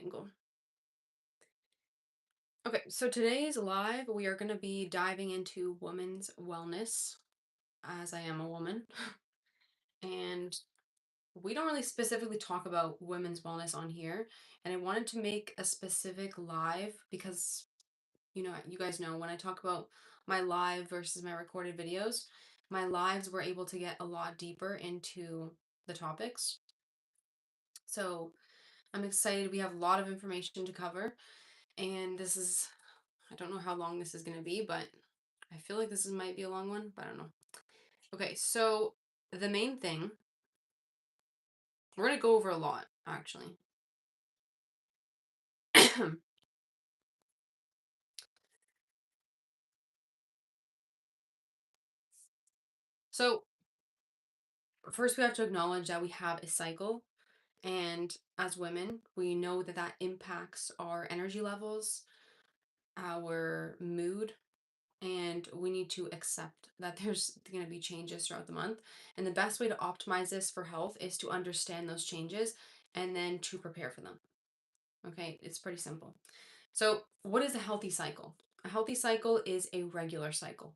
angle. Okay, so today's live, we are going to be diving into women's wellness, as I am a woman. And we don't really specifically talk about women's wellness on here. And I wanted to make a specific live because, you guys know when I talk about my live versus my recorded videos, my lives were able to get a lot deeper into the topics. So I'm excited. We have a lot of information to cover. And I don't know how long this is going to be, but I feel like might be a long one, but I don't know. Okay, so the main thing, we're going to go over a lot, actually. So, first we have to acknowledge that we have a cycle, and as women, we know that that impacts our energy levels, our mood, and we need to accept that there's going to be changes throughout the month. And the best way to optimize this for health is to understand those changes and then to prepare for them. Okay, it's pretty simple. So, what is a healthy cycle? A healthy cycle is a regular cycle.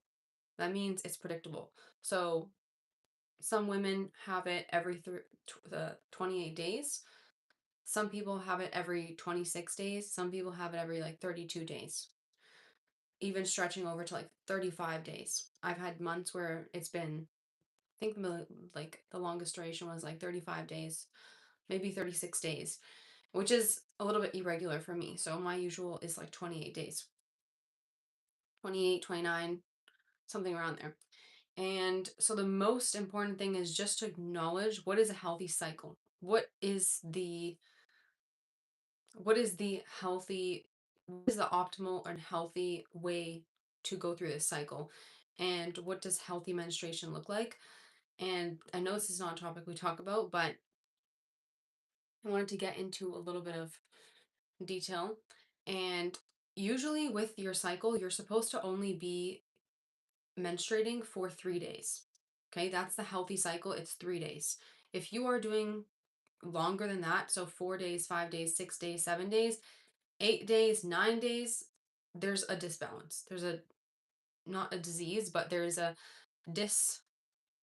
That means it's predictable. So, some women have it every 28 days. Some people have it every 26 days. Some people have it every like 32 days, even stretching over to like 35 days. I've had months where it's been, I think the longest duration was like 35 days, maybe 36 days, which is a little bit irregular for me. So my usual is like 28 days, 28, 29, something around there. And so the most important thing is just to acknowledge what is a healthy cycle. What is the healthy what is the optimal and healthy way to go through this cycle? And what does healthy menstruation look like? And I know this is not a topic we talk about, but I wanted to get into a little bit of detail. And usually with your cycle, you're supposed to only be menstruating for 3 days. Okay, that's the healthy cycle. It's 3 days. If you are doing longer than that, so 4 days, 5 days, 6 days, 7 days, 8 days, 9 days, there's a disbalance. There's a not a disease, but there's a dis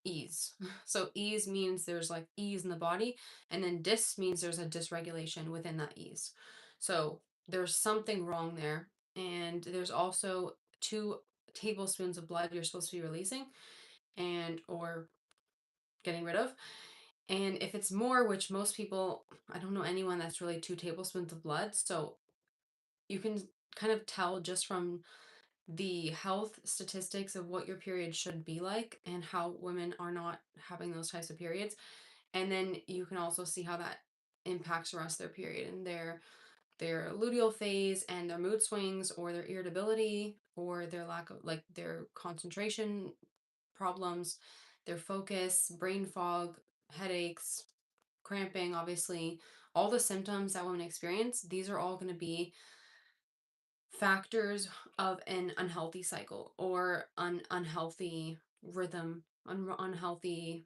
ease. So ease means there's like ease in the body, and then dis means there's a dysregulation within that ease. So there's something wrong there. And there's also 2 tablespoons of blood you're supposed to be releasing and or getting rid of. And if it's more, which most people, I don't know anyone that's really 2 tablespoons of blood. So you can kind of tell just from the health statistics of what your period should be like and how women are not having those types of periods. And then you can also see how that impacts the rest of their period and their luteal phase and their mood swings or their irritability or their lack of like their concentration problems, their focus, brain fog, headaches, cramping, obviously, all the symptoms that women experience, these are all going to be factors of an unhealthy cycle or an unhealthy rhythm, unhealthy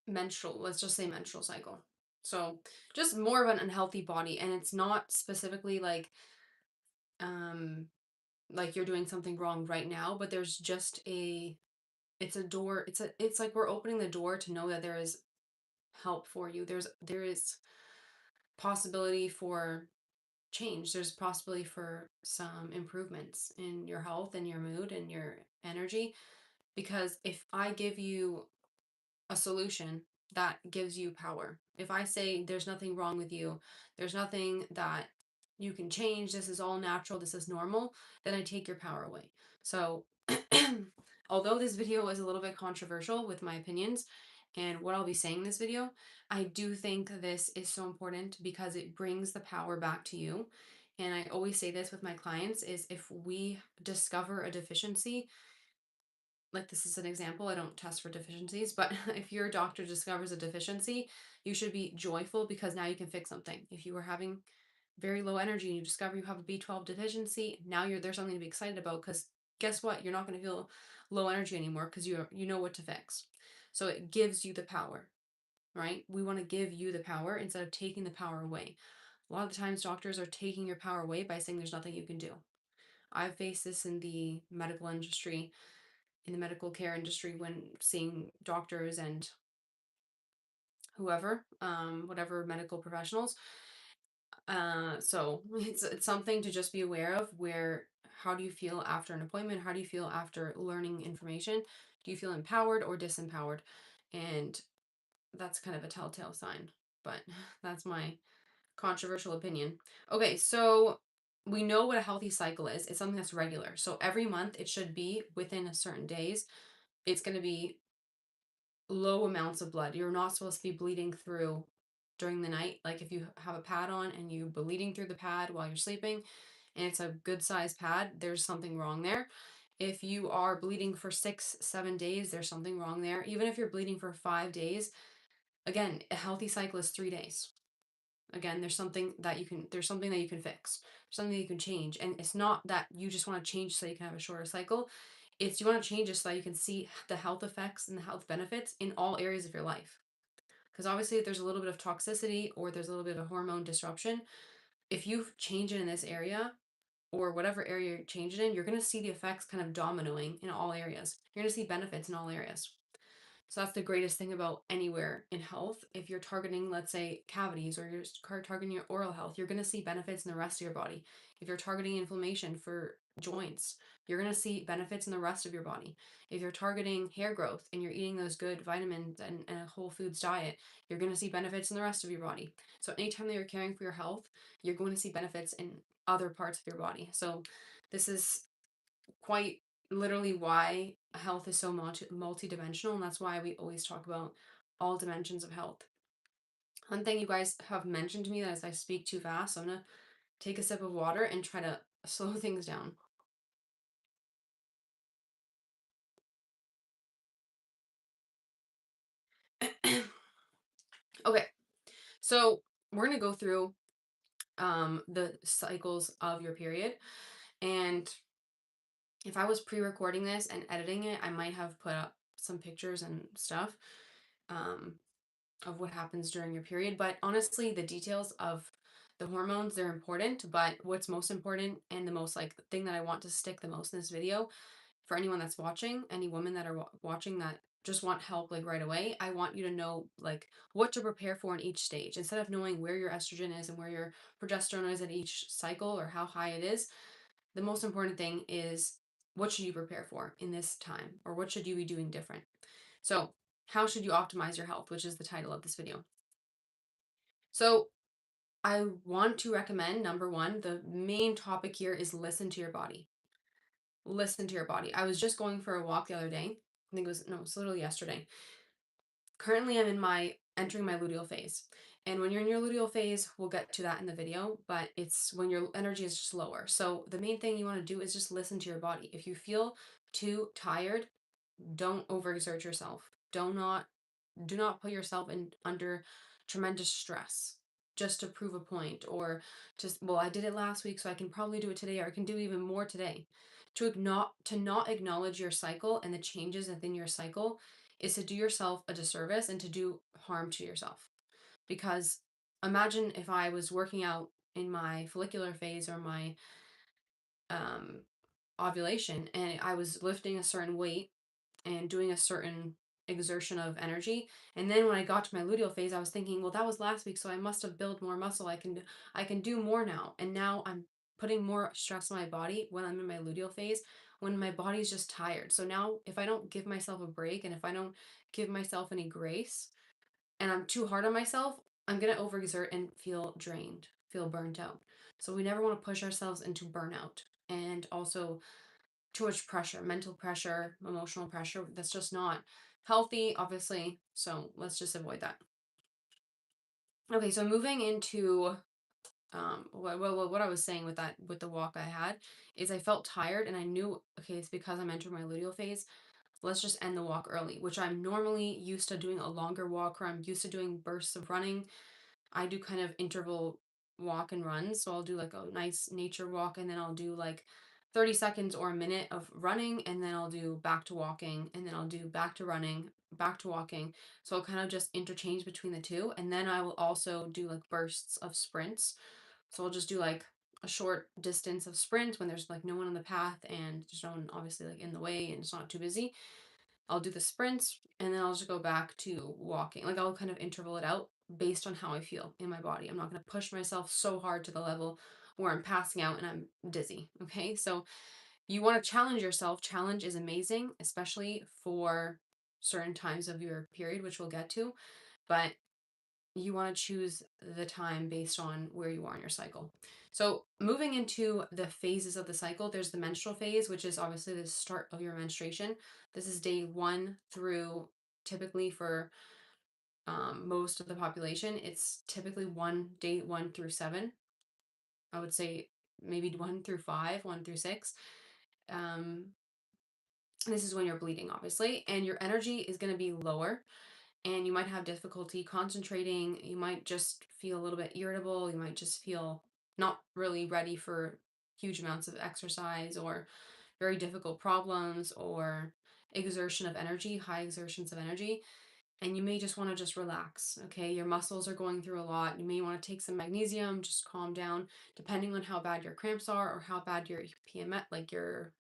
let's just say menstrual cycle. So just more of an unhealthy body. And it's not specifically um like you're doing something wrong right now, but there's just it's a door, it's like we're opening the door to know that there is help for you. There is possibility for change. There's possibility for some improvements in your health and your mood and your energy. Because if I give you a solution, that gives you power. If I say there's nothing wrong with you, there's nothing that you can change, this is all natural, this is normal, then I take your power away. So, although this video is a little bit controversial with my opinions and what I'll be saying in this video, I do think this is so important because it brings the power back to you. And I always say this with my clients is if we discover a deficiency, like this is an example, I don't test for deficiencies, but if your doctor discovers a deficiency, you should be joyful because now you can fix something. If you are having very low energy and you discover you have a B12 deficiency, now there's something to be excited about because guess what? You're not going to feel low energy anymore because you know what to fix. So it gives you the power. right? We want to give you the power instead of taking the power away. A lot of the times, doctors are taking your power away by saying there's nothing you can do. I've faced this in the medical industry, in the medical care industry, when seeing doctors and whoever, whatever medical professionals. So it's something to just be aware of. Where How do you feel after an appointment? How do you feel after learning information? Do you feel empowered or disempowered? And that's kind of a telltale sign. But that's my controversial opinion. Okay, so we know what a healthy cycle is. It's something that's regular. So every month it should be within a certain days. It's going to be low amounts of blood. You're not supposed to be bleeding through during the night. Like if you have a pad on and you're bleeding through the pad while you're sleeping and it's a good sized pad, there's something wrong there. If you are bleeding for 6, 7 days, there's something wrong there. Even if you're bleeding for 5 days, again, a healthy cycle is 3 days. Again, there's something that you can fix, something that you can change. And it's not that you just want to change so you can have a shorter cycle. It's you want to change it so that you can see the health effects and the health benefits in all areas of your life. Because obviously, if there's a little bit of toxicity or there's a little bit of hormone disruption, if you change it in this area or whatever area you're changing in, you're going to see the effects kind of dominoing in all areas. You're going to see benefits in all areas. So that's the greatest thing about anywhere in health. If you're targeting, let's say, cavities or you're targeting your oral health, you're going to see benefits in the rest of your body. If you're targeting inflammation for joints, you're going to see benefits in the rest of your body. If you're targeting hair growth and you're eating those good vitamins and a whole foods diet, you're going to see benefits in the rest of your body. So anytime that you're caring for your health, you're going to see benefits in other parts of your body. So this is quite literally why health is so multi-dimensional, and that's why we always talk about all dimensions of health. One thing you guys have mentioned to me that as I speak too fast, so I'm gonna take a sip of water and try to slow things down. Okay, so we're gonna go through the cycles of your period, and if I was pre-recording this and editing it, I might have put up some pictures and stuff. Um, of what happens during your period. But honestly, the details of the hormones, they're important. But what's most important and the most like thing that I want to stick the most in this video for anyone that's watching, any women that are watching that just want help like right away, I want you to know like what to prepare for in each stage. Instead of knowing where your estrogen is and where your progesterone is at each cycle or how high it is, the most important thing is what should you prepare for in this time or what should you be doing different. So, how should you optimize your health, which is the title of this video. So, I want to recommend number one, the main topic here is listen to your body. Listen to your body. I was just going for a walk the other day. I think it was, no, it's literally yesterday. Currently, I'm in my entering my luteal phase. And when you're in your luteal phase, we'll get to that in the video, but it's when your energy is just lower. So, the main thing you want to do is just listen to your body. If you feel too tired, don't overexert yourself. Do not put yourself in under tremendous stress just to prove a point or just, well, I did it last week so I can probably do it today or I can do even more today. To not acknowledge your cycle and the changes within your cycle is to do yourself a disservice and to do harm to yourself. Because imagine if I was working out in my follicular phase or my um ovulation and I was lifting a certain weight and doing a certain exertion of energy. And then when I got to my luteal phase, I was thinking, well, that was last week, so I must have built more muscle. I can do more now. And now I'm putting more stress on my body when I'm in my luteal phase, when my body's just tired. So now if I don't give myself a break and if I don't give myself any grace and I'm too hard on myself, I'm going to overexert and feel drained, feel burnt out. So we never want to push ourselves into burnout. And also too much pressure, mental pressure, emotional pressure. That's just not healthy, obviously. So let's just avoid that. Okay, so moving into what I was saying with that with the walk I had is I felt tired and I knew okay it's because I'm entering my luteal phase. Let's just end the walk early, which I'm normally used to doing a longer walk or I'm used to doing bursts of running. I do kind of interval walk and runs, so I'll do like a nice nature walk and then I'll do like 30 seconds or a minute of running, and then I'll do back to walking, and then I'll do back to running, back to walking. So I'll kind of just interchange between the two. And then I will also do like bursts of sprints. So I'll just do like a short distance of sprint when there's like no one on the path and there's no one obviously like in the way and it's not too busy. I'll do the sprints and then I'll just go back to walking. Like I'll kind of interval it out based on how I feel in my body. I'm not going to push myself so hard to the level where I'm passing out and I'm dizzy. Okay. So you want to challenge yourself. Challenge is amazing, especially for certain times of your period, which we'll get to. But you want to choose the time based on where you are in your cycle. So, moving into the phases of the cycle, there's the menstrual phase, which is obviously the start of your menstruation. This is day one through, typically for most of the population, it's typically day 1 through 7. I would say maybe 1 through 5, 1 through 6. Um, this is when you're bleeding, obviously, and your energy is going to be lower and you might have difficulty concentrating. You might just feel a little bit irritable. You might just feel not really ready for huge amounts of exercise or very difficult problems or exertion of energy, high exertions of energy. And you may just want to just relax. Okay. Your muscles are going through a lot. You may want to take some magnesium, just calm down, depending on how bad your cramps are or how bad your PMS, like your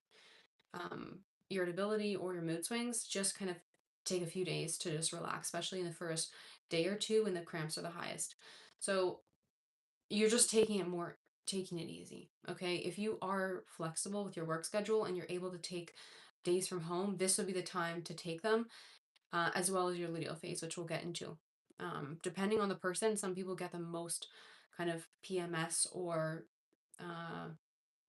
um, irritability or your mood swings, just kind of take a few days to just relax, especially in the first day or two when the cramps are the highest. So you're just taking it easy. Okay. If you are flexible with your work schedule and you're able to take days from home, this would be the time to take them, as well as your luteal phase, which we'll get into. Depending on the person, some people get the most kind of PMS or uh,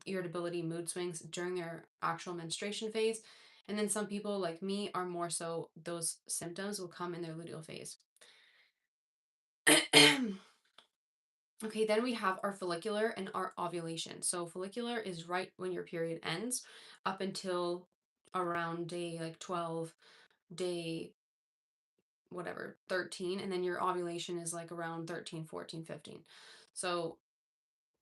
irritability, mood swings during their actual menstruation phase. And then some people, like me, are more so those symptoms will come in their luteal phase. Okay, then we have our follicular and our ovulation. So, follicular is right when your period ends up until around day like 12, day whatever, 13. And then your ovulation is like around 13, 14, 15. So,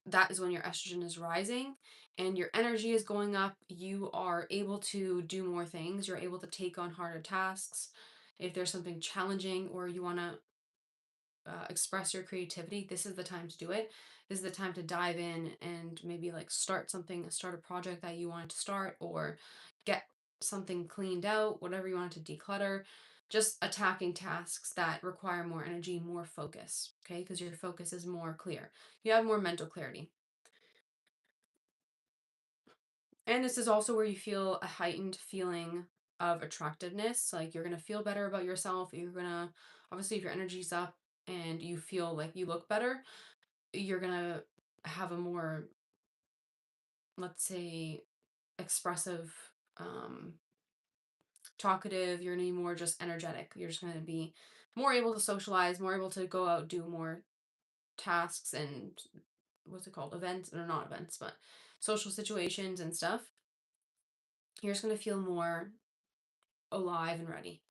that is when your estrogen is rising and your energy is going up. You are able to do more things. You're able to take on harder tasks. If there's something challenging or you want to express your creativity, this is the time to do it. This is the time to dive in and maybe like start a project that you wanted to start or get something cleaned out, whatever you want to declutter. Just attacking tasks that require more energy, more focus, okay? Because your focus is more clear. You have more mental clarity. And this is also where you feel a heightened feeling of attractiveness. Like you're going to feel better about yourself. You're going to, obviously, if your energy's up and you feel like you look better, you're going to have a more, let's say, expressive, um, talkative. You're going to be more just energetic. You're just going to be more able to socialize, more able to go out, do more tasks and what's it called? Events, or not events, but social situations and stuff. You're just going to feel more alive and ready.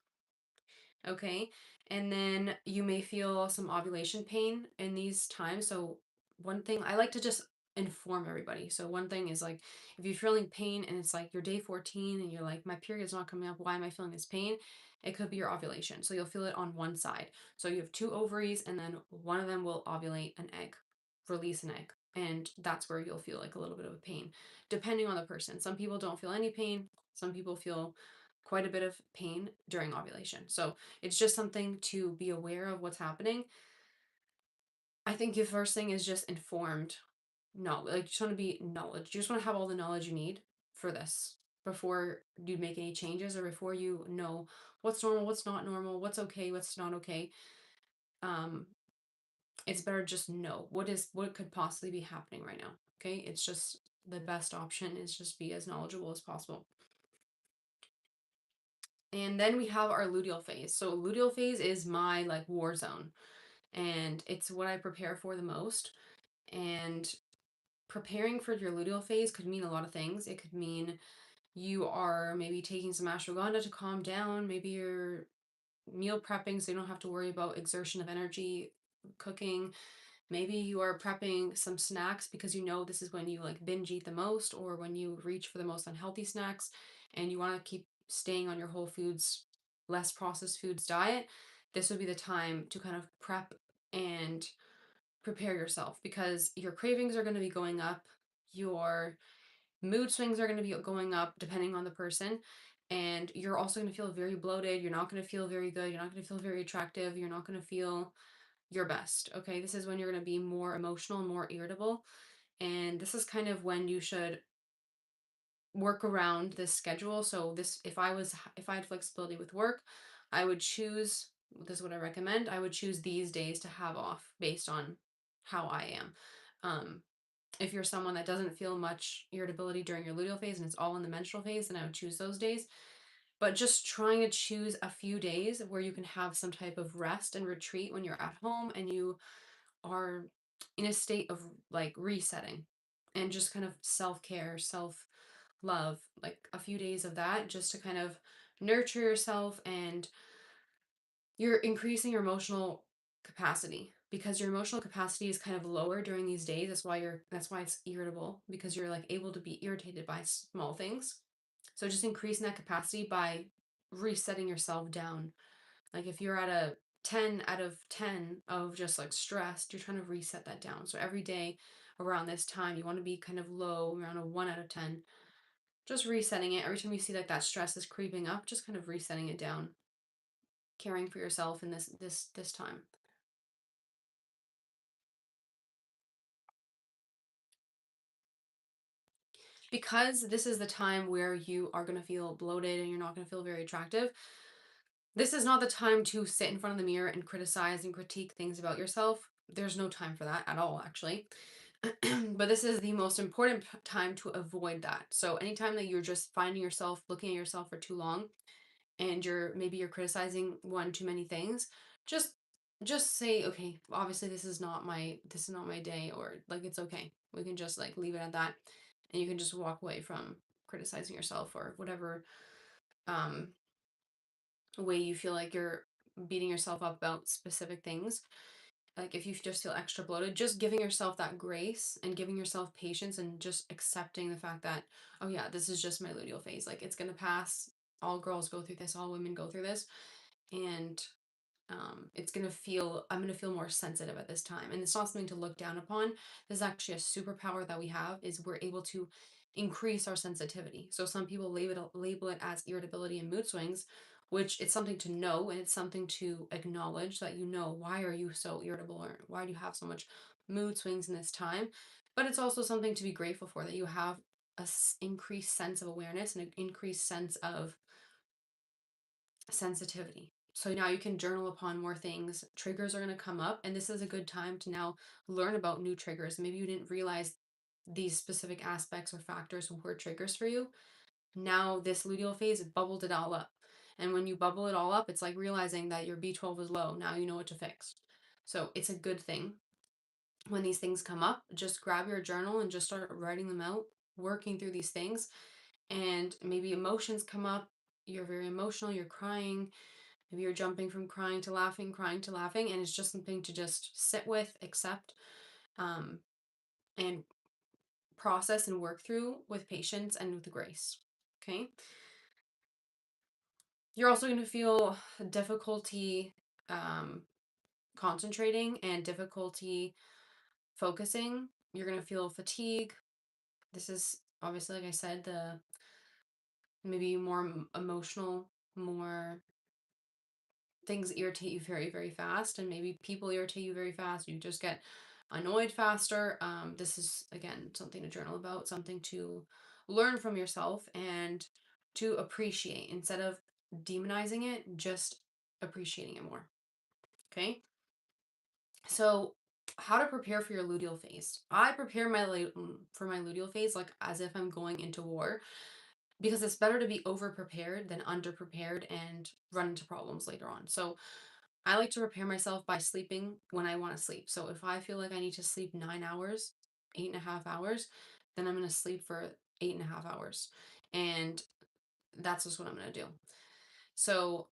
Okay. And then you may feel some ovulation pain in these times. So, one thing I like to just inform everybody. So, one thing is like if you're feeling pain and it's like you're day 14 and you're like, my period's not coming up, why am I feeling this pain? It could be your ovulation. So, you'll feel it on one side. So, you have two ovaries and then one of them will ovulate an egg, release an egg. And that's where you'll feel like a little bit of a pain, depending on the person. Some people don't feel any pain, some people feel quite a bit of pain during ovulation. So, it's just something to be aware of what's happening. I think the first thing is just informed knowledge. Like, you just want to be knowledge. You just want to have all the knowledge you need for this before you make any changes or before you know what's normal, what's not normal, what's okay, what's not okay. Um, it's better just know what could possibly be happening right now. Okay, it's just the best option is just be as knowledgeable as possible. And then we have our luteal phase. So luteal phase is my like war zone and it's what I prepare for the most. And preparing for your luteal phase could mean a lot of things. It could mean you are maybe taking some ashwagandha to calm down. Maybe you're meal prepping so you don't have to worry about exertion of energy cooking. Maybe you are prepping some snacks because you know this is when you like binge eat the most or when you reach for the most unhealthy snacks and you want to keep staying on your whole foods, less processed foods diet. This would be the time to kind of prep and prepare yourself because your cravings are going to be going up. Your mood swings are going to be going up depending on the person. And you're also going to feel very bloated. You're not going to feel very good. You're not going to feel very attractive. You're not going to feel your best. Okay. This is when you're going to be more emotional, more irritable. And this is kind of when you should work around this schedule. So this if I had flexibility with work, I would choose this is what I recommend. I would choose these days to have off based on how I am. Um if you're someone that doesn't feel much irritability during your luteal phase and it's all in the menstrual phase, then I would choose those days. But just trying to choose a few days where you can have some type of rest and retreat when you're at home and you are in a state of like resetting and just kind of self-care, self-love, like a few days of that just to kind of nurture yourself and you're increasing your emotional capacity because your emotional capacity is kind of lower during these days. That's why it's irritable because you're like able to be irritated by small things. So just increasing that capacity by resetting yourself down. Like if you're at a 10 out of 10 of just like stressed, you're trying to reset that down. So every day around this time, you want to be kind of low, around a 1 out of 10. Just resetting it. Every time you see like that stress is creeping up, just kind of resetting it down, caring for yourself in this time. Because this is the time where you are going to feel bloated and you're not going to feel very attractive, this is not the time to sit in front of the mirror and criticize and critique things about yourself. There's no time for that at all, actually. But this is the most important time to avoid that. So anytime that you're just finding yourself looking at yourself for too long and you're criticizing one too many things, just just say, okay, obviously this is not my day, or like it's okay. We can just like leave it at that and you can just walk away from criticizing yourself or whatever um way you feel like you're beating yourself up about specific things. Like if you just feel extra bloated, just giving yourself that grace and giving yourself patience and just accepting the fact that, oh yeah, this is just my luteal phase. Like it's gonna pass. All girls go through this, all women go through this. And I'm gonna feel more sensitive at this time. And it's not something to look down upon. This is actually a superpower that we have is we're able to increase our sensitivity. So some people label it as irritability and mood swings, which it's something to know and it's something to acknowledge that you know why are you so irritable or why do you have so much mood swings in this time. But it's also something to be grateful for that you have increased sense of awareness and an increased sense of sensitivity. So now you can journal upon more things. Triggers are going to come up, and this is a good time to now learn about new triggers. Maybe you didn't realize these specific aspects or factors were triggers for you. Now, this luteal phase bubbled it all up. And when you bubble it all up, it's like realizing that your B12 is low. Now you know what to fix. So it's a good thing. When these things come up, just grab your journal and just start writing them out, working through these things. And maybe emotions come up. You're very emotional, you're crying, maybe you're jumping from crying to laughing, and it's just something to just sit with, accept, um, and process and work through with patience and with grace. Okay. You're also going to feel difficulty concentrating and difficulty focusing. You're going to feel fatigue. This is obviously, like I said, the maybe more emotional, more things irritate you very, very fast, and maybe people irritate you very fast. You just get annoyed faster. This is, again, something to journal about, something to learn from yourself and to appreciate instead of demonizing it, just appreciating it more. Okay. So, how to prepare for your luteal phase? I prepare for my luteal phase like as if I'm going into war because it's better to be over prepared than under prepared and run into problems later on. So, I like to prepare myself by sleeping when I want to sleep. So if I feel like I need to sleep 9 hours, 8.5 hours, then I'm going to sleep for 8.5 hours. And that's just what I'm going to do. So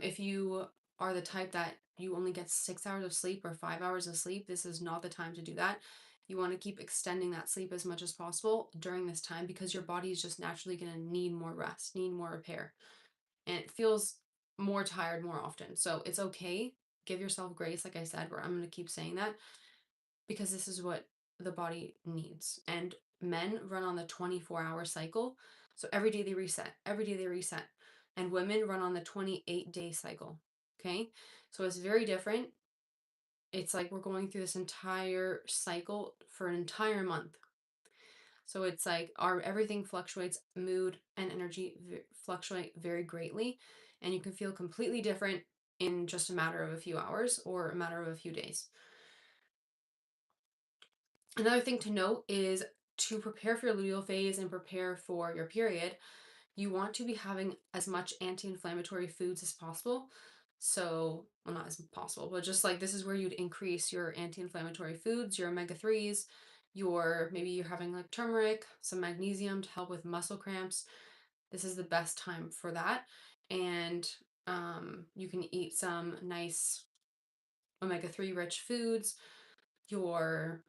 if you are the type that you only get 6 hours of sleep or 5 hours of sleep, this is not the time to do that. You want to keep extending that sleep as much as possible during this time because your body is just naturally going to need more rest, need more repair, and it feels more tired more often. So it's okay. Give yourself grace, like I said, where I'm going to keep saying that because this is what the body needs. And men run on the 24-hour cycle. So every day they reset, every day they reset. And women run on the 28-day cycle. Okay. So it's very different. It's like we're going through this entire cycle for an entire month. So it's like our everything fluctuates, mood and energy fluctuate very greatly, and you can feel completely different in just a matter of a few hours or a matter of a few days. Another thing to note is to prepare for your luteal phase and prepare for your period, you want to be having as much anti-inflammatory foods as possible. So, well, not as possible, but just like this is where you'd increase your anti-inflammatory foods, your omega-3s, your maybe you're having like turmeric, some magnesium to help with muscle cramps. This is the best time for that. And you can eat some nice omega-3 rich foods, your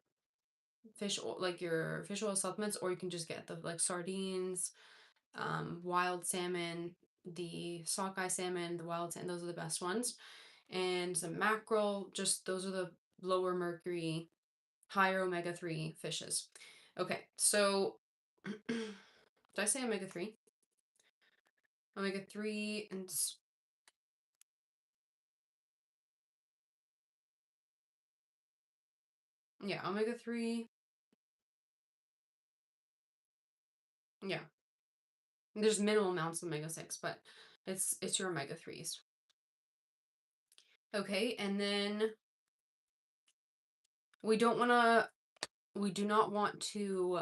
fish oil, like your fish oil supplements, or you can just get the like sardines, wild salmon, the sockeye salmon, the wild salmon, those are the best ones. And some mackerel, just those are the lower mercury, higher omega-3 fishes. Okay, so did I say omega-3? Omega-3 and yeah, omega-3. Yeah. There's minimal amounts of omega-6, but it's your omega-3s. Okay, and then we don't want to we do not want to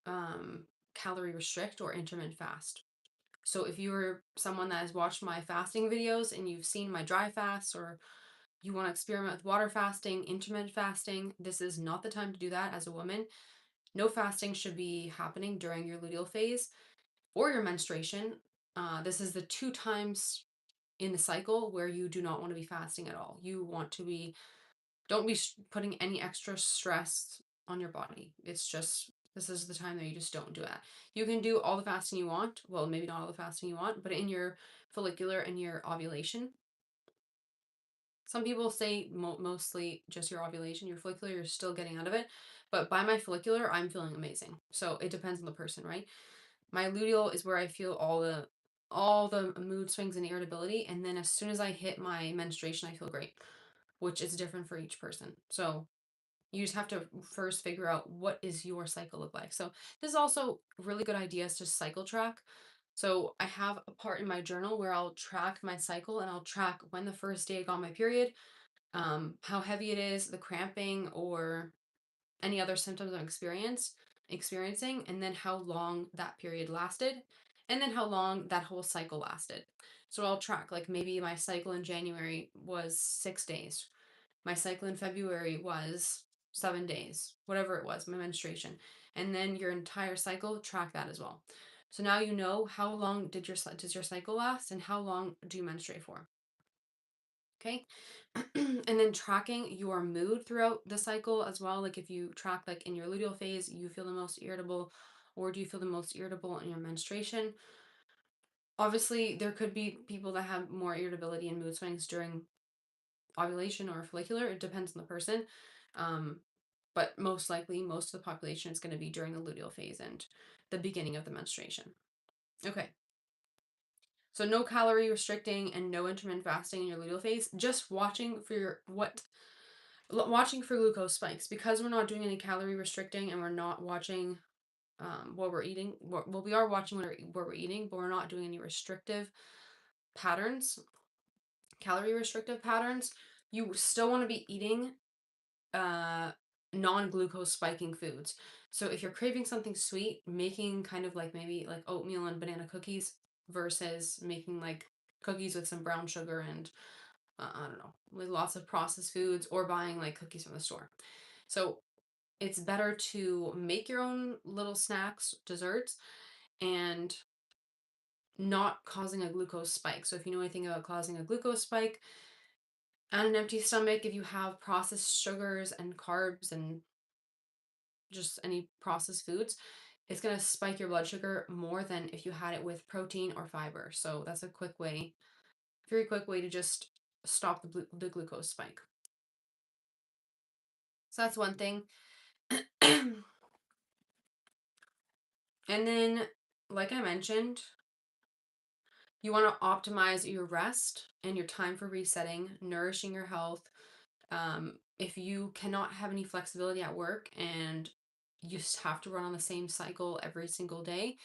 um, calorie restrict or intermittent fast. So if you're someone that has watched my fasting videos and you've seen my dry fasts, or you want to experiment with water fasting, intermittent fasting, this is not the time to do that as a woman. No fasting should be happening during your luteal phase or your menstruation. This is the two times in the cycle where you do not want to be fasting at all. You want to be don't be putting any extra stress on your body. It's just, this is the time that you just don't do that. You can do all the fasting you want. Well, maybe not all the fasting you want, but in your follicular and your ovulation. Some people say mostly just your ovulation, your follicular, you're still getting out of it. But by my follicular, I'm feeling amazing. So it depends on the person, right? My luteal is where I feel all the mood swings and irritability, and then as soon as I hit my menstruation, I feel great, which is different for each person. So you just have to first figure out what is your cycle look like. So this is also really good ideas to cycle track. So I have a part in my journal where I'll track my cycle and I'll track when the first day I got my period, how heavy it is, the cramping or any other symptoms I'm experiencing, and then how long that period lasted, and then how long that whole cycle lasted. So I'll track like maybe my cycle in January was 6 days. My cycle in February was 7 days, whatever it was, my menstruation. And then your entire cycle, track that as well. So now you know how long does your cycle last and how long do you menstruate for. Okay. And then tracking your mood throughout the cycle as well. Like if you track like in your luteal phase, you feel the most irritable, or do you feel the most irritable in your menstruation? Obviously, there could be people that have more irritability and mood swings during ovulation or follicular. It depends on the person. Um, but most likely, most of the population is going to be during the luteal phase and the beginning of the menstruation. Okay. So no calorie restricting and no intermittent fasting in your luteal phase. Just watching for glucose spikes, because we're not doing any calorie restricting and we're not watching what we're eating. Well, we are watching what we're eating, but we're not doing any restrictive patterns, calorie restrictive patterns. You still want to be eating uh non-glucose spiking foods. So if you're craving something sweet, making kind of like maybe like oatmeal and banana cookies versus making like cookies with some brown sugar and I don't know, like lots of processed foods, or buying like cookies from the store. So it's better to make your own little snacks, desserts, and not causing a glucose spike. So if you know anything about causing a glucose spike on an empty stomach, if you have processed sugars and carbs and just any processed foods, it's going to spike your blood sugar more than if you had it with protein or fiber. So that's a quick way, very quick way to just stop the glucose spike. So that's one thing. And then, like I mentioned, you want to optimize your rest and your time for resetting, nourishing your health. If you cannot have any flexibility at work and you just have to run on the same cycle every single day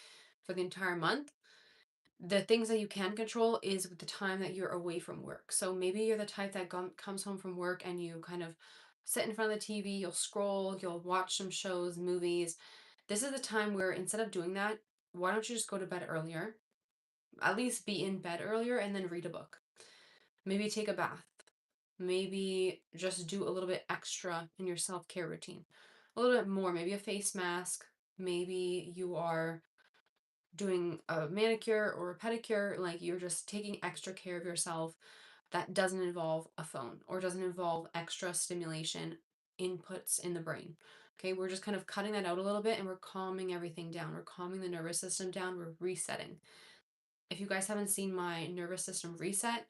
for the entire month, the things that you can control is the time that you're away from work. So maybe you're the type that comes home from work and you kind of sit in front of the TV, you'll scroll, you'll watch some shows, movies. This is the time where instead of doing that, why don't you just go to bed earlier? At least be in bed earlier and then read a book. Maybe take a bath. Maybe just do a little bit extra in your self care routine. A little bit more, maybe a face mask. Maybe you are doing a manicure or a pedicure, like you're just taking extra care of yourself that doesn't involve a phone or doesn't involve extra stimulation inputs in the brain. Okay, we're just kind of cutting that out a little bit and we're calming everything down. We're calming the nervous system down. We're resetting. If you guys haven't seen my nervous system reset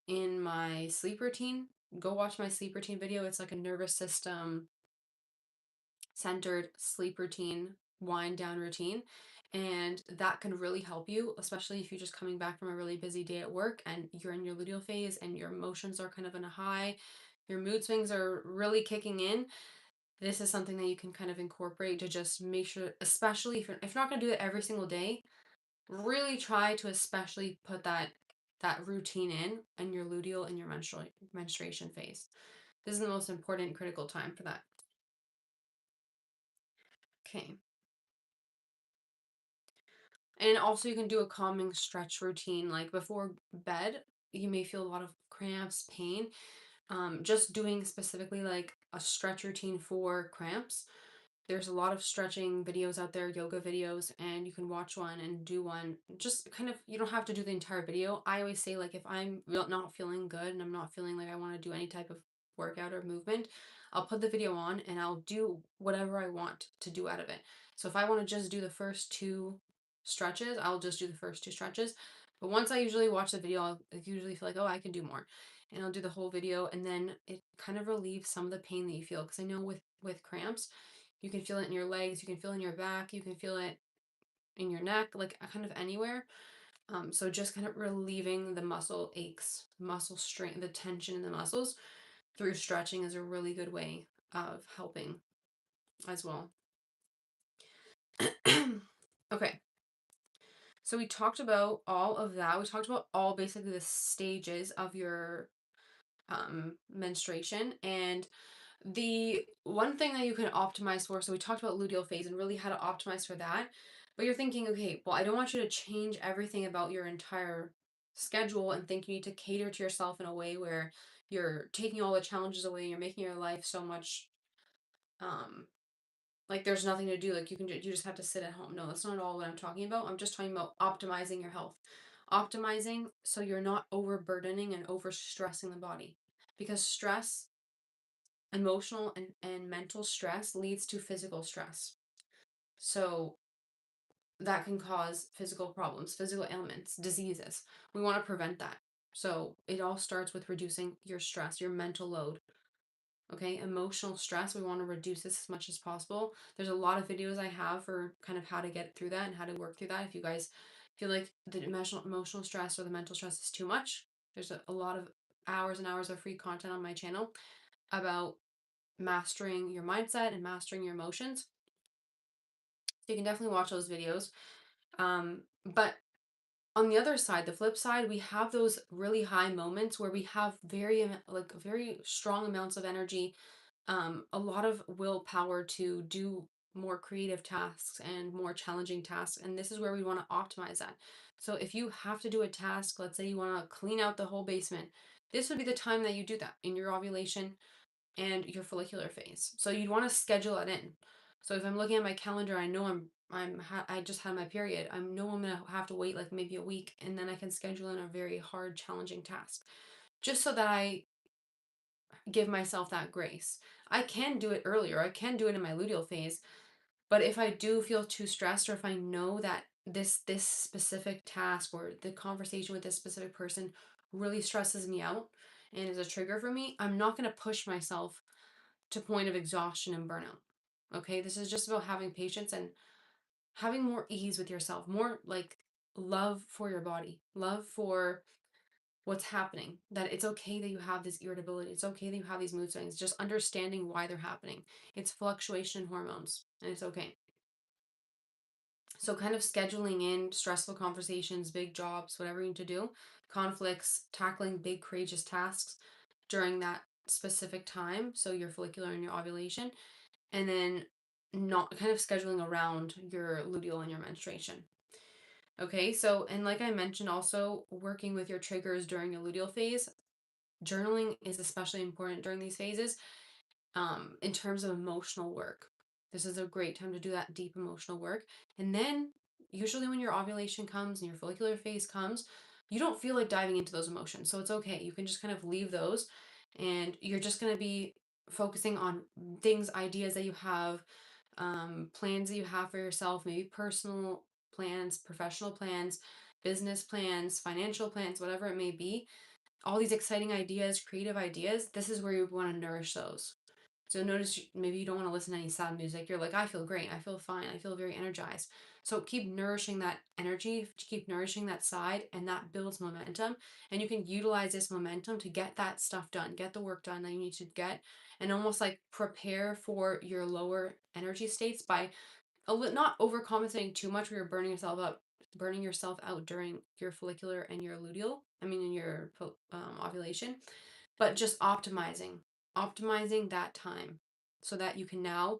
in my sleep routine, go watch my sleep routine video. It's like a nervous system centered sleep routine, wind down routine. And that can really help you, especially if you're just coming back from a really busy day at work and you're in your luteal phase and your emotions are kind of in a high, your mood swings are really kicking in. This is something that you can kind of incorporate to just make sure, especially if you're not going to do it every single day, really try to especially put that routine in your luteal and your menstruation phase. This is the most important critical time for that. Okay. And also you can do a calming stretch routine like before bed. You may feel a lot of cramps, pain. Just doing specifically like a stretch routine for cramps. There's a lot of stretching videos out there, yoga videos, and you can watch one and do one. Just kind of, you don't have to do the entire video. I always say, like, if I'm not feeling good and I'm not feeling like I want to do any type of workout or movement, I'll put the video on and I'll do whatever I want to do out of it. So if I want to just do the first two stretches, I'll just do the first two stretches. But once I usually watch the video, I usually feel like, oh, I can do more. And I'll do the whole video, and then it kind of relieves some of the pain that you feel. Because I know with cramps, you can feel it in your legs, you can feel it in your back, you can feel it in your neck, like kind of anywhere. So just kind of relieving the muscle aches, muscle strain, the tension in the muscles through stretching is a really good way of helping as well. Okay. So we talked about all of that. We talked about all basically the stages of your menstruation, and the one thing that you can optimize for, so we talked about luteal phase and really how to optimize for that. But you're thinking, okay, well, I don't want you to change everything about your entire schedule and think you need to cater to yourself in a way where you're taking all the challenges away, you're making your life so much um like there's nothing to do, like you just have to sit at home. No, that's not at all what I'm talking about. I'm just talking about optimizing your health. Optimizing so you're not overburdening and overstressing the body. Because stress, emotional and mental stress leads to physical stress. So that can cause physical problems, physical ailments, diseases. We want to prevent that. So it all starts with reducing your stress, your mental load. Okay, emotional stress, we want to reduce this as much as possible. There's a lot of videos I have for kind of how to get through that and how to work through that. If you guys feel like the emotional stress or the mental stress is too much, there's a lot of hours and hours of free content on my channel about mastering your mindset and mastering your emotions. So you can definitely watch those videos. But on the other side, the flip side, we have those really high moments where we have very strong amounts of energy, a lot of willpower to do more creative tasks and more challenging tasks. And this is where we want to optimize that. So if you have to do a task, let's say you want to clean out the whole basement, this would be the time that you do that in your ovulation and your follicular phase. So you'd want to schedule it in. So if I'm looking at my calendar, I know I'm I just had my period. I'm no I'm gonna have to wait like maybe a week, and then I can schedule in a very hard, challenging task, just so that I give myself that grace. I can do it earlier. I can do it in my luteal phase, but if I do feel too stressed, or if I know that this specific task or the conversation with this specific person really stresses me out and is a trigger for me, I'm not going to push myself to point of exhaustion and burnout. Okay? This is just about having patience and having more ease with yourself, more like love for your body, love for what's happening, that it's okay that you have this irritability, it's okay that you have these mood swings, just understanding why they're happening. It's fluctuation in hormones, and it's okay. So kind of scheduling in stressful conversations, big jobs, whatever you need to do, conflicts, tackling big courageous tasks during that specific time, so your follicular and your ovulation, and then not kind of scheduling around your luteal and your menstruation. Okay, so and like I mentioned, also working with your triggers during your luteal phase. Journaling is especially important during these phases, in terms of emotional work. This is a great time to do that deep emotional work. And then, usually, when your ovulation comes and your follicular phase comes, you don't feel like diving into those emotions. So it's okay. You can just kind of leave those, and you're just going to be focusing on things, ideas that you have, plans that you have for yourself, maybe personal plans, professional plans, business plans, financial plans, whatever it may be, all these exciting ideas, creative ideas, this is where you want to nourish those. So notice maybe you don't want to listen to any sad music. You're like, I feel great. I feel fine. I feel very energized. So keep nourishing that energy, keep nourishing that side, and that builds momentum. And you can utilize this momentum to get that stuff done, get the work done that you need to get, and almost like prepare for your lower energy states by not overcompensating too much where you're burning yourself out during your follicular and your luteal, I mean in your ovulation, but just optimizing that time so that you can now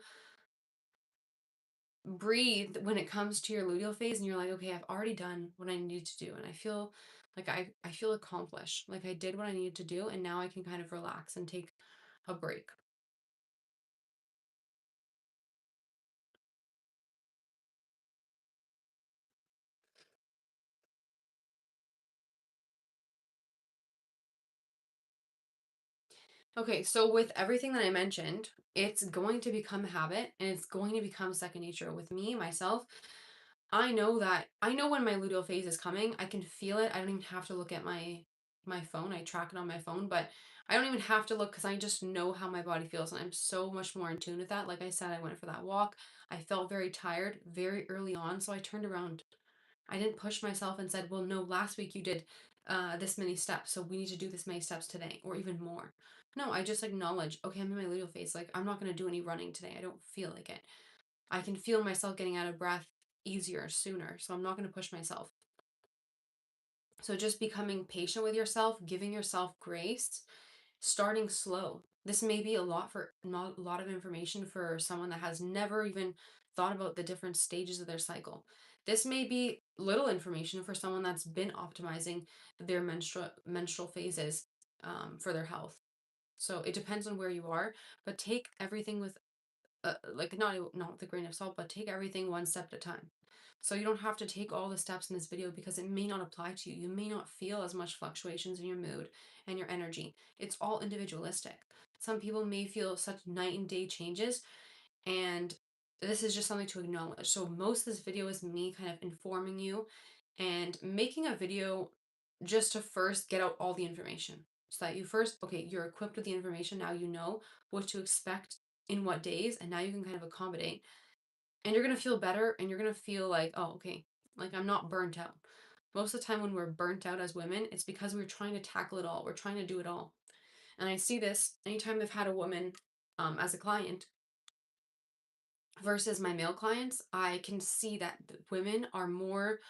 breathe when it comes to your luteal phase, and you're like, okay, I've already done what I needed to do, and I feel like I feel accomplished, like I did what I needed to do, and now I can kind of relax and take a break. Okay, so with everything that I mentioned, it's going to become a habit, and it's going to become second nature. With me, myself, I know when my luteal phase is coming. I can feel it. I don't even have to look at my phone. I track it on my phone, but I don't even have to look because I just know how my body feels, and I'm so much more in tune with that. Like I said, I went for that walk. I felt very tired very early on, so I turned around. I didn't push myself and said, well, no, last week you did this many steps, so we need to do this many steps today, or even more. No, I just acknowledge, okay, I'm in my luteal phase. Like, I'm not going to do any running today. I don't feel like it. I can feel myself getting out of breath easier, sooner, so I'm not going to push myself. So just becoming patient with yourself, giving yourself grace, starting slow. This may be a lot for not a lot of information for someone that has never even thought about the different stages of their cycle. This may be little information for someone that's been optimizing their menstrual phases, for their health. So it depends on where you are, but take everything with like not with a grain of salt, but take everything one step at a time. So you don't have to take all the steps in this video because it may not apply to you. You may not feel as much fluctuations in your mood and your energy. It's all individualistic. Some people may feel such night and day changes, and this is just something to acknowledge. So most of this video is me kind of informing you and making a video just to first get out all the information, so that you first, okay, you're equipped with the information. Now you know what to expect in what days, and now you can kind of accommodate, and you're going to feel better, and you're going to feel like, oh, okay, like I'm not burnt out. Most of the time when we're burnt out as women, it's because we're trying to tackle it all, we're trying to do it all. And I see this anytime I've had a woman, as a client versus my male clients. I can see that women are more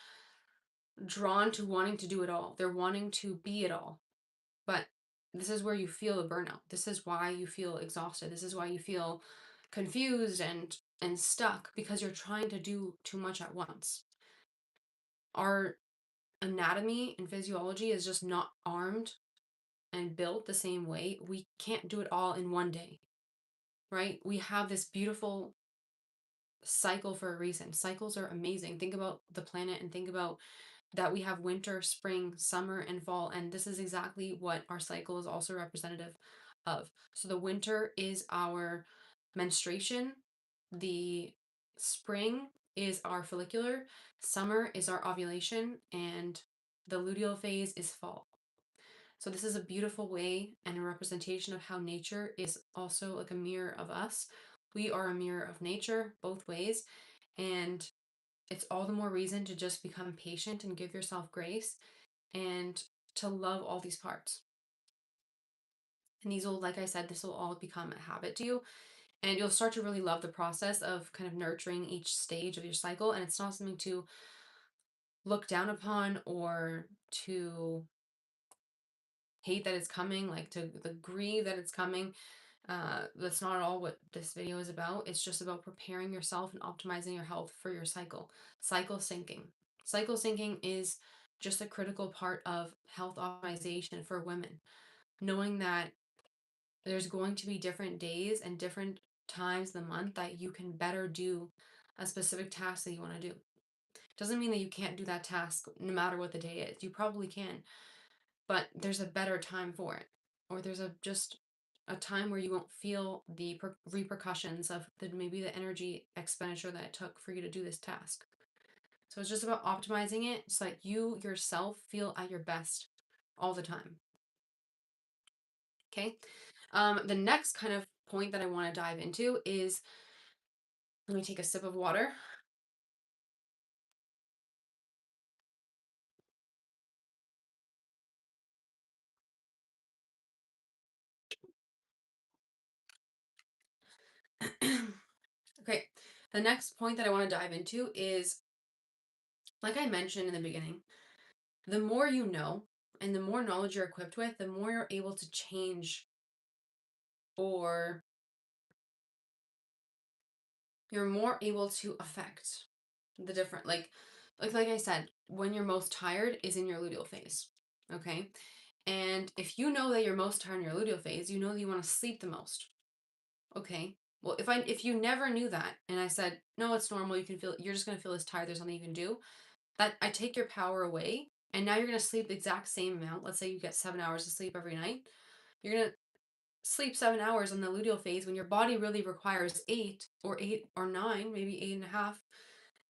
drawn to wanting to do it all, they're wanting to be it all. But this is where you feel the burnout. This is why you feel exhausted. This is why you feel confused and stuck, because you're trying to do too much at once. Our anatomy and physiology is just not armed and built the same way. We can't do it all in one day, right? We have this beautiful cycle for a reason. Cycles are amazing. Think about the planet and think about that we have winter, spring, summer, and fall. And this is exactly what our cycle is also representative of. So the winter is our menstruation, the spring is our follicular, summer is our ovulation, and the luteal phase is fall. So this is a beautiful way and a representation of how nature is also like a mirror of us. We are a mirror of nature both ways, and it's all the more reason to just become patient and give yourself grace and to love all these parts. And these will, like I said, this will all become a habit to you. And you'll start to really love the process of kind of nurturing each stage of your cycle. And it's not something to look down upon or to hate that it's coming, like to grieve that it's coming. That's not at all what this video is about. It's just about preparing yourself and optimizing your health for your cycle. Cycle syncing. Cycle syncing is just a critical part of health optimization for women. Knowing that there's going to be different days and different times of the month that you can better do a specific task that you want to do. Doesn't mean that you can't do that task no matter what the day is. You probably can, but there's a better time for it. Or there's a just a time where you won't feel the repercussions of maybe the energy expenditure that it took for you to do this task. So it's just about optimizing it so that you yourself feel at your best all the time. Okay. The next kind of point that I want to dive into is, let me take a sip of water. Okay. The next point that I want to dive into is, like I mentioned in the beginning, the more you know and the more knowledge you're equipped with, the more you're able to change, or you're more able to affect the different, like I said, when you're most tired is in your luteal phase. Okay. And if you know that you're most tired in your luteal phase, you know that you want to sleep the most. Okay. Well, if you never knew that and I said, no, it's normal, you can feel, you're just gonna feel as tired, there's nothing you can do, that I take your power away, and now you're gonna sleep the exact same amount. Let's say you get 7 hours of sleep every night. You're gonna sleep 7 hours on the luteal phase when your body really requires 8 or 9, maybe 8.5.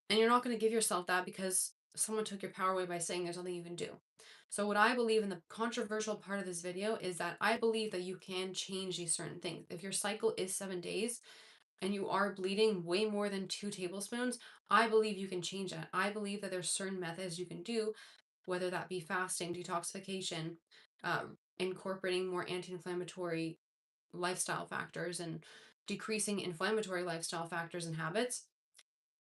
And you're not going to give yourself that because someone took your power away by saying there's nothing you can do. So what I believe in, the controversial part of this video, is that I believe that you can change these certain things. If your cycle is 7 days and you are bleeding way more than 2 tablespoons, I believe you can change that. I believe that there's certain methods you can do, whether that be fasting, detoxification, incorporating more anti-inflammatory lifestyle factors and decreasing inflammatory lifestyle factors and habits.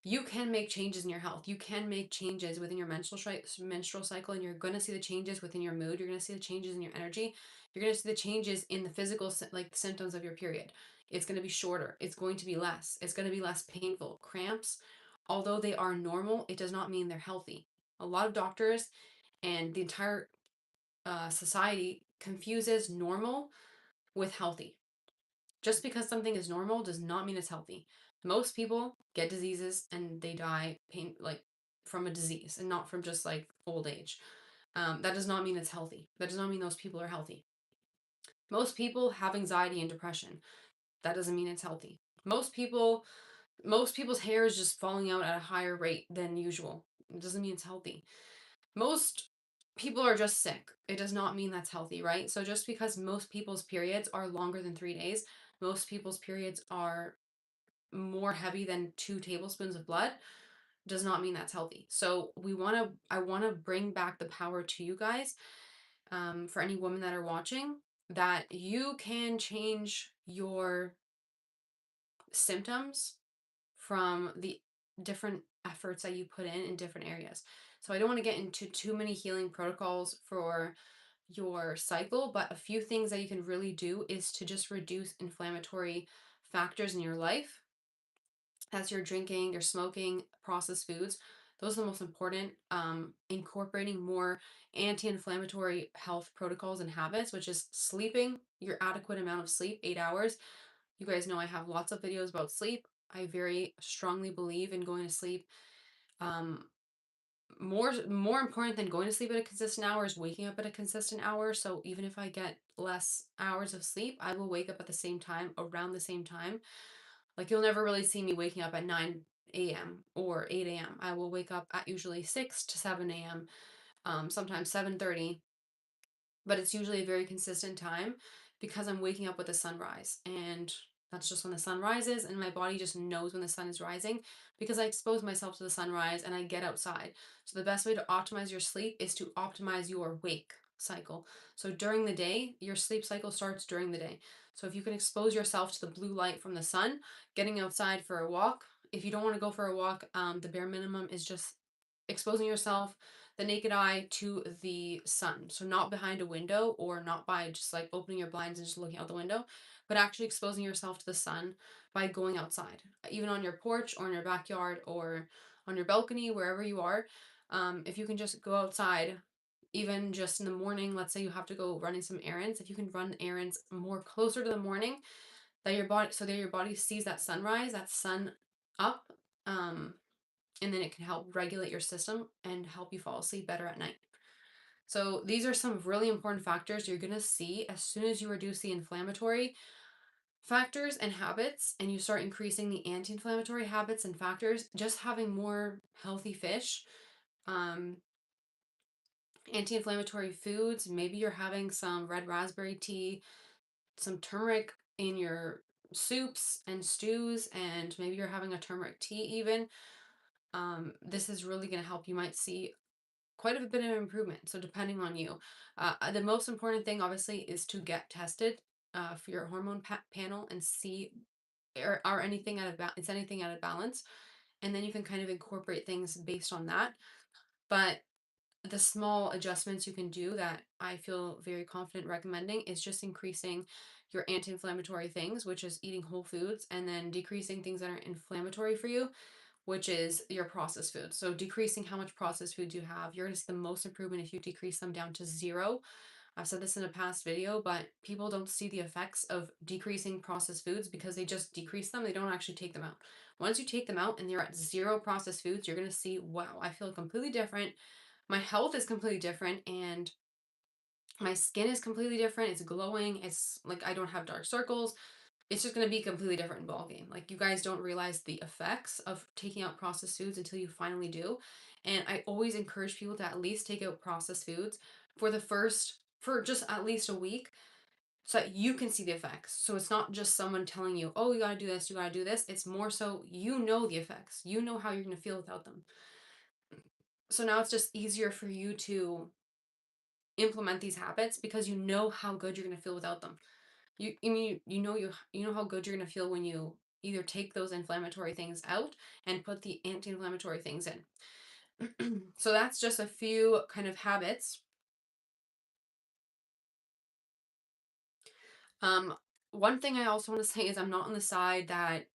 You can make changes in your health. You can make changes within your menstrual cycle, and you're going to see the changes within your mood. You're going to see the changes in your energy. You're going to see the changes in the physical, like symptoms of your period. It's going to be shorter. It's going to be less. It's going to be less painful. Cramps, although they are normal, it does not mean they're healthy. A lot of doctors and the entire society confuses normal with healthy. Just because something is normal does not mean it's healthy. Most people get diseases and they die from a disease and not from just like old age. That does not mean it's healthy. That does not mean those people are healthy. Most people have anxiety and depression. That doesn't mean it's healthy. Most people's hair is just falling out at a higher rate than usual. It doesn't mean it's healthy. Most people are just sick. It does not mean that's healthy, right? So just because most people's periods are longer than 3 days, most people's periods are more heavy than 2 tablespoons of blood, does not mean that's healthy. So I want to bring back the power to you guys, for any women that are watching, that you can change your symptoms from the different efforts that you put in different areas. So I don't want to get into too many healing protocols for your cycle, but a few things that you can really do is to just reduce inflammatory factors in your life. That's your drinking, your smoking, processed foods. Those are the most important. Incorporating more anti-inflammatory health protocols and habits, which is sleeping your adequate amount of sleep, 8 hours. You guys know I have lots of videos about sleep. I very strongly believe in going to sleep. Um, more important than going to sleep at a consistent hour is waking up at a consistent hour. So even if I get less hours of sleep, I will wake up at the same time, around the same time. Like you'll never really see me waking up at 9 a.m. or 8 a.m. I will wake up at usually 6 to 7 a.m., sometimes 7:30, but it's usually a very consistent time because I'm waking up with the sunrise, and that's just when the sun rises, and my body just knows when the sun is rising because I expose myself to the sunrise and I get outside. So the best way to optimize your sleep is to optimize your wake cycle. So during the day, your sleep cycle starts during the day. So if you can expose yourself to the blue light from the sun, getting outside for a walk. If you don't want to go for a walk, the bare minimum is just exposing yourself the naked eye to the sun. So not behind a window or not by just like opening your blinds and just looking out the window, but actually exposing yourself to the sun by going outside, even on your porch or in your backyard or on your balcony, wherever you are. If you can just go outside, even just in the morning, let's say you have to go running some errands, if you can run errands more closer to the morning, that your body, so that your body sees that sunrise, that sun up, um, and then it can help regulate your system and help you fall asleep better at night. So these are some really important factors you're going to see as soon as you reduce the inflammatory factors and habits and you start increasing the anti-inflammatory habits and factors. Just having more healthy fish, um, anti-inflammatory foods, maybe you're having some red raspberry tea, some turmeric in your soups and stews, and maybe you're having a turmeric tea even. This is really going to help. You might see quite a bit of improvement. So depending on you, the most important thing obviously is to get tested for your hormone panel and see are anything out of is anything out of balance, and then you can kind of incorporate things based on that. But the small adjustments you can do that I feel very confident recommending is just increasing your anti-inflammatory things, which is eating whole foods, and then decreasing things that are inflammatory for you, which is your processed foods. So decreasing how much processed foods you have. You're going to see the most improvement if you decrease them down to zero. I've said this in a past video, but people don't see the effects of decreasing processed foods because they just decrease them. They don't actually take them out. Once you take them out and you're at zero processed foods, you're going to see, wow, I feel completely different. My health is completely different, and my skin is completely different. It's glowing. It's like I don't have dark circles. It's just going to be a completely different ball game. Like you guys don't realize the effects of taking out processed foods until you finally do. And I always encourage people to at least take out processed foods for just at least a week so that you can see the effects. So it's not just someone telling you, "Oh, you got to do this, you got to do this." It's more so you know the effects. You know how you're going to feel without them. So now it's just easier for you to implement these habits because you know how good you're going to feel without them. You know how good you're gonna feel when you either take those inflammatory things out and put the anti-inflammatory things in. So that's just a few kind of habits. Um, One thing I also want to say is I'm not on the side that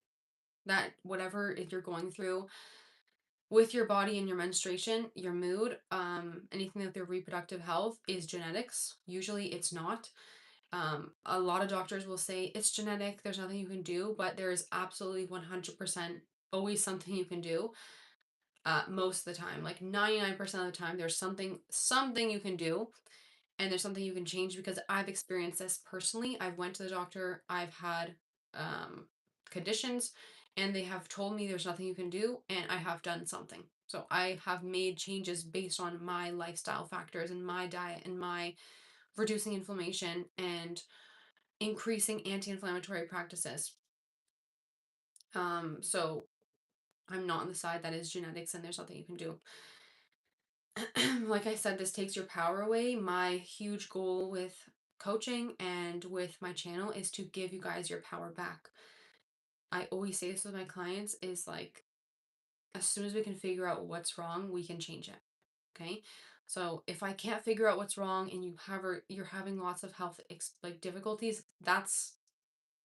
whatever if you're going through with your body and your menstruation, your mood, anything with your reproductive health is genetics. Usually it's not. A lot of doctors will say it's genetic, there's nothing you can do, but there is absolutely 100% always something you can do. Most of the time, like 99% of the time, there's something you can do, and there's something you can change because I've experienced this personally. I've went to the doctor, I've had um, conditions, and they have told me there's nothing you can do, and I have done something. So I have made changes based on my lifestyle factors and my diet and my reducing inflammation and increasing anti-inflammatory practices. So I'm not on the side that is genetics and there's nothing you can do. Like I said, this takes your power away. My huge goal with coaching and with my channel is to give you guys your power back. I always say this with my clients is like, as soon as we can figure out what's wrong, we can change it. Okay. So if I can't figure out what's wrong and you're having lots of health like difficulties, that's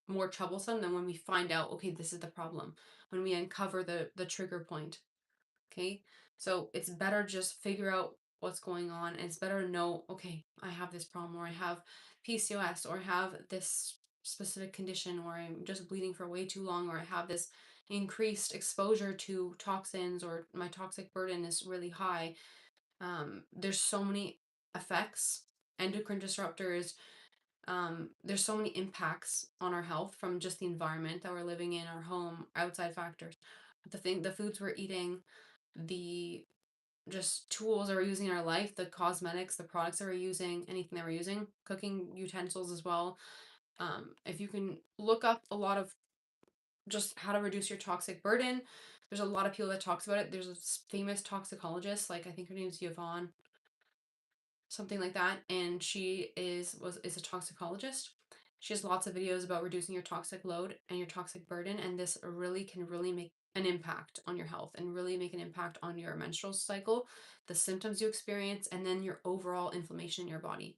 more troublesome than when we find out, okay, this is the problem, when we uncover the trigger point. Okay. So it's better just figure out what's going on. And it's better to know, okay, I have this problem, or I have PCOS, or I have this specific condition, or I'm just bleeding for way too long, or I have this increased exposure to toxins, or my toxic burden is really high. There's so many effects, endocrine disruptors. There's so many impacts on our health from just the environment that we're living in, our home, outside factors, the foods we're eating, the just tools that we're using in our life, the cosmetics, the products that we're using, anything that we're using, cooking utensils as well. If you can look up a lot of just how to reduce your toxic burden, there's a lot of people that talks about it. There's a famous toxicologist, like I think her name's Yvonne, something like that, and she is a toxicologist. She has lots of videos about reducing your toxic load and your toxic burden, and this really can really make an impact on your health and really make an impact on your menstrual cycle, the symptoms you experience, and then your overall inflammation in your body.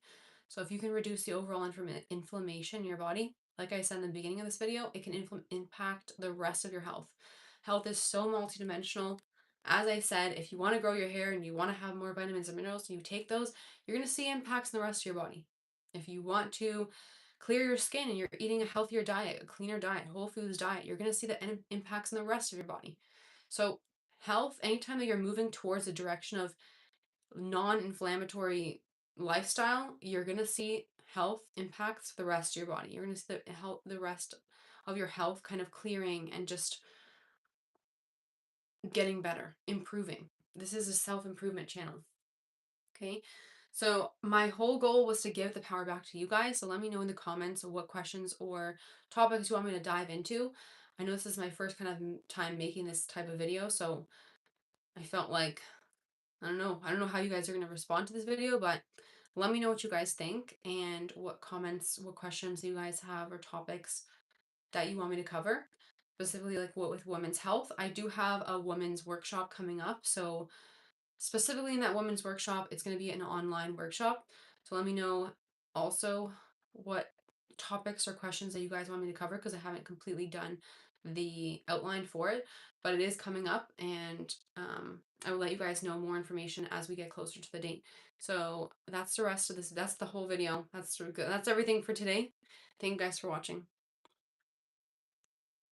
So if you can reduce the overall inflammation in your body, like I said in the beginning of this video, it can impact the rest of your health. Health is so multidimensional. As I said, if you want to grow your hair and you want to have more vitamins and minerals, you take those, you're going to see impacts in the rest of your body. If you want to clear your skin and you're eating a healthier diet, a cleaner diet, whole foods diet, you're going to see the impacts in the rest of your body. So, health, anytime that you're moving towards a direction of non inflammatory lifestyle, you're going to see health impacts for the rest of your body. You're going to see the rest of your health kind of clearing and just getting better, improving. This is a self improvement channel. Okay. So my whole goal was to give the power back to you guys. So let me know in the comments what questions or topics you want me to dive into. I know this is my first kind of time making this type of video, so I felt like I don't know. I don't know how you guys are going to respond to this video, but let me know what you guys think and what comments, what questions you guys have or topics that you want me to cover. Specifically like what with women's health. I do have a women's workshop coming up, so specifically in that women's workshop, it's going to be an online workshop. So let me know also what topics or questions that you guys want me to cover, because I haven't completely done the outline for it, but it is coming up, and I will let you guys know more information as we get closer to the date. So that's the rest of this. That's the whole video. That's everything for today. Thank you guys for watching.